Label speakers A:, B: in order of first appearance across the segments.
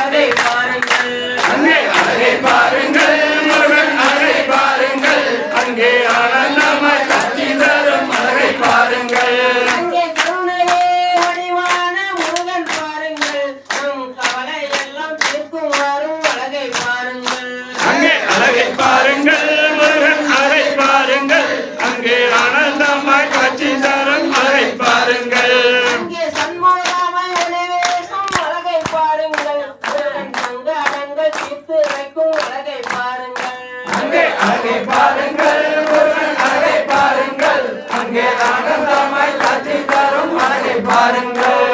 A: அழகை பாருங்கள்.
B: அங்கே அழகை பாருங்கள் முருகன் அழகை பாருங்கள் அங்கே ஆனந்தமாய் காட்சி தரும் அழகை பாருங்கள்.
A: அங்கே கருணையே வடிவான முருகன் பாருங்கள் நம் கவலை எல்லாம் தீர்க்கும் வரும் அழகை பாருங்கள்.
B: அங்கே அழகை பாருங்கள் முருகன் அழகை பாருங்கள் அங்கே ஆனந்தமாய் காட்சி தரும் அழகை பாருங்கள்.
A: அங்கே சண்முகராமை ஒளிவேசம் அழகை பாருங்கள் முருகன் சங்கடங்கள் தீர்த்து வைக்கும் அழகை பாருங்கள்.
B: அங்கே அழகை பாருங்கள் முருகன் அழகை பாருங்கள் அங்கே ஆனந்தமாய் காட்சி தரும் அழகை பாருங்கள்.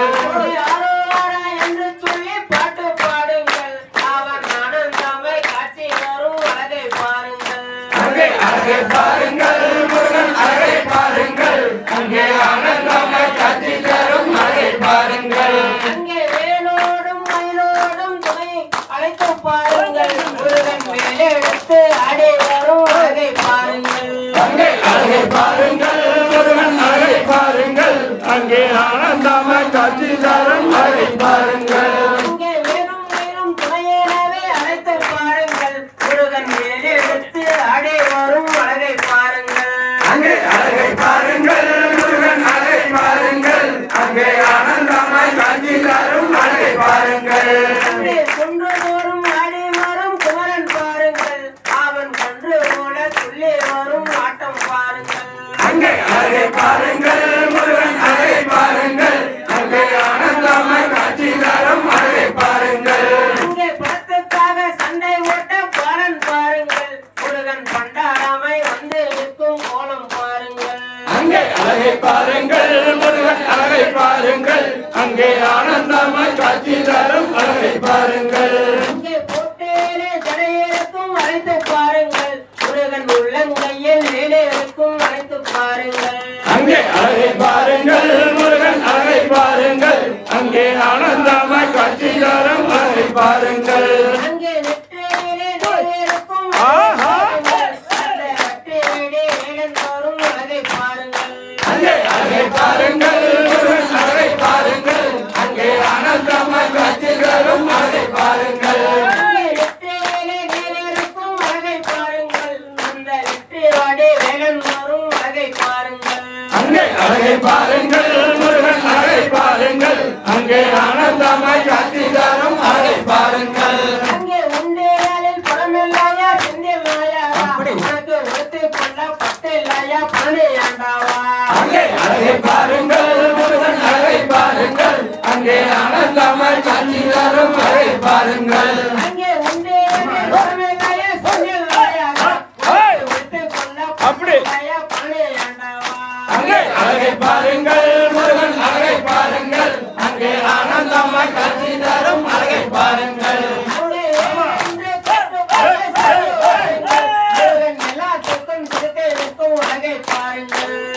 A: அரோரா என்று சொல்லி பாட்டு பாடுங்கள் அவன் ஆனந்தமாய் காட்சி வரும் அழகை பாருங்கள்.
B: அங்கே அழகை பாருங்கள் முருகன் அழகை பாருங்கள் அங்கே ஆனந்தமாய் காட்சி தரும் அழகை பாருங்கள்.
A: அங்கே வேலோடும் மயிலோடும் துணை அழைத்து பாருங்கள் முருகன் மேலெடுத்து ஆடி வரும் அழகை பாருங்கள்.
B: அங்கே அழகை பாருங்கள் முருகன் அழகை பாருங்கள் அங்கே ஆனந்தமாய் காட்சி தரும் அழகை பாருங்கள்.
A: அங்கே வேலும் வேலும் துணையெனவே அழைத்து பாருங்கள் முருகன் மேலெடுத்து ஆடி வரும் அழகை பாருங்கள்.
B: அங்கே அழகை பாருங்கள் முருகன் அழகை பாருங்கள் அங்கே ஆனந்தமாய் காட்சி தரும் அழகை பாருங்கள்.
A: அங்கே குன்று தோறும் ஆடி வரும் குமரன் பாருங்கள் அவன் கொன்று போல துள்ளி வரும் ஆட்டம் பாருங்கள்.
B: அங்கே அழகை பாருங்கள் முருகன் அழகை பாருங்கள் அங்கே ஆனந்தமாய் காட்சி தரும் அழகை பாருங்கள்.
A: அங்கே பணத்துக்காக சண்டை ஓட்ட பாலன் பாருங்கள் முருகன் பண்டாராமை வந்து நிற்கும் கோலம் பாருங்கள்.
B: அங்கே அழகை பாருங்கள் முருகன் அழகை பாருங்கள் அங்கே ஆனந்தமாய் காட்சி தரும் அழகை பாருங்கள்.
A: அங்கே போட்டேலே ஜடையிருக்கும் அழைத்து பாருங்கள் முருகன் உள்ளங்கையில் மேலே இருக்கும் அழைத்து பாருங்கள்.
B: அங்கே அழகை பாருங்கள் முருகன் அழகை பாருங்கள் அங்கே ஆனந்தமாய் காட்சி தரும் அழகை பாருங்கள்.
A: அங்கே நெற்றியிலே நிறையிருக்கும் பாருங்கள் அந்த வெற்றியிலே வேலன் வரும் அழகை பாருங்கள்.
B: அங்கே அழகை பாருங்கள் முருகன் அழகை பாருங்கள் அங்கே ஆனந்தமாய் காட்சி தரும் அழகை பாருங்கள்.
A: அங்கே நெற்றியிலே நிறையிருக்கும் அழகை பாருங்கள் அந்த வெற்றியோடே வேலன் வரும் அழகை பாருங்கள்.
B: அங்கே அழகை பாருங்கள் முருகன் அழகை பாருங்கள் அங்கே ஆனந்தமாய் காட்சி தரும் அழகை பாருங்கள்.
A: அங்கே உண்டேலில் பணமில்லையா செந்தில்லையா உனக்கு ஒருத்து கொள்ள பத்தில்லையா பழனியாண்டாவா.
B: அங்கே அழகை பாருங்கள் முருகன் அழகை பாருங்கள் அங்கே ஆனந்தமாய் காட்சி தரும் அழகை பாருங்கள்.
A: அங்கே உண்டேலில் பணமில்லையா செந்தில்லையா உனக்கு ஒருத்து கொள்ள பத்தில்லையா பழனியாண்டாவா.
B: அங்கே அழகை பாருங்கள் முருகன் அழகை பாருங்கள் அங்கே ஆனந்தமாய் காட்சி தரும் அழகை பாருங்கள்.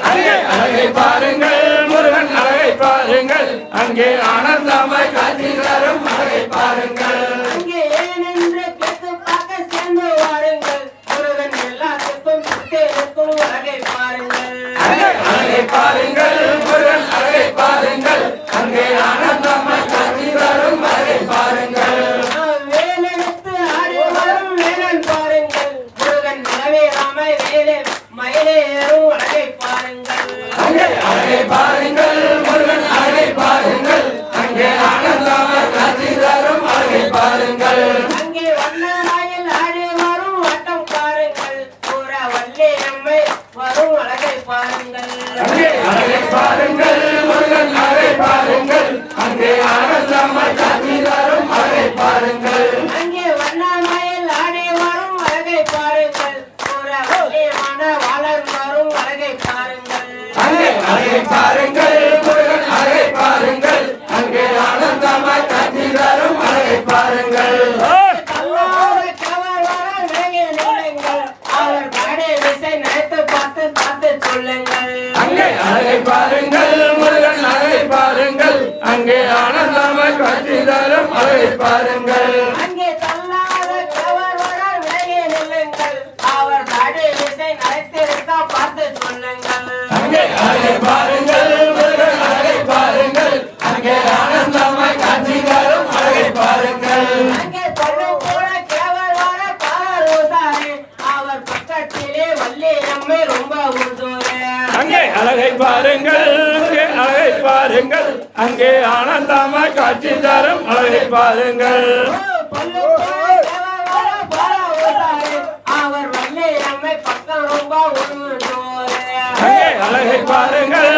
B: அங்கே அழகை பாருங்கள் முருகன் அழகை பாருங்கள் அங்கே ஆனந்தமாய் காட்சி தரும் அழகை பாருங்கள்.
A: அங்கே ஏனென்று கேட்டு பார்க்க சேர்ந்து வாருங்கள் முருகன் எல்லாத்துக்கும் சுத்தே இருக்கும் அழகை பாருங்கள்.
B: அங்கே அழகை பாருங்கள் முருகன் அழகை பாருங்கள் அங்கே ஆனந்தமாய் காட்சி தரும் அழகை பாருங்கள்.
A: வேலெடுத்து ஆடி வரும் வேலன் பாருங்கள் முருகன் நிலவேறாமை வேலே மயிலே ஏறும் அழகை பாருங்கள்.
B: அங்கே அழகை பாருங்கள் முருகன் அழகை பாருங்கள் அங்கே ஆனந்தமாய் காட்சி தரும் அழகை பாருங்கள்.
A: அங்கே வண்ணராயில் ஆடி வரும் வட்டம் பாருங்கள் பூர வள்ளி அம்மை வரும் அழகை பாருங்கள்.
B: அங்கே அழகை பாருங்கள் முருகன் அழகை பாருங்கள் அங்கே ஆனந்தமாய் காட்சி தரும் அழகை பாருங்கள்.
A: அங்கே வண்ணமயில் ஆடி வரும் அழகை பாருங்கள் பூர வள்ளியமான வாழர் வரும் அழகை பாருங்கள்.
B: அங்கே அழகை பாருங்கள் முருகன் அழகை பாருங்கள் அங்கே ஆனந்தமாய் காட்சி தரும் அழகை பாருங்கள்.
A: கல்லாத கவர் வர விலகி நில்லுங்கள் அவர் பாடி விசை நினைத்து பார்த்து பார்த்து சொல்லுங்கள்.
B: அங்கே அழகை பாருங்கள் முருகன் அழகை பாருங்கள் அங்கே ஆனந்தமாய் காட்சி தரும் அழகை பாருங்கள்.
A: அங்கே கல்லாத கவர் வர விலகி நில்லுங்கள் அவர் பாடி விசை நினைத்திருக்கா பார்த்து சொல்லுங்கள்.
B: அங்கே அழகை பாருங்கள் முருகன் அழகை பாருங்கள் அங்கே ஆனந்தமாய் காட்சி தரும் அழகை பாருங்கள். அங்கே ஆனந்தமாய் காட்சி தரும் அழகை பாருங்கள்.
A: அவர் வள்ளி அம்மை பக்கம் ரொம்ப உருண்டோரே
B: அழகை பாருங்கள்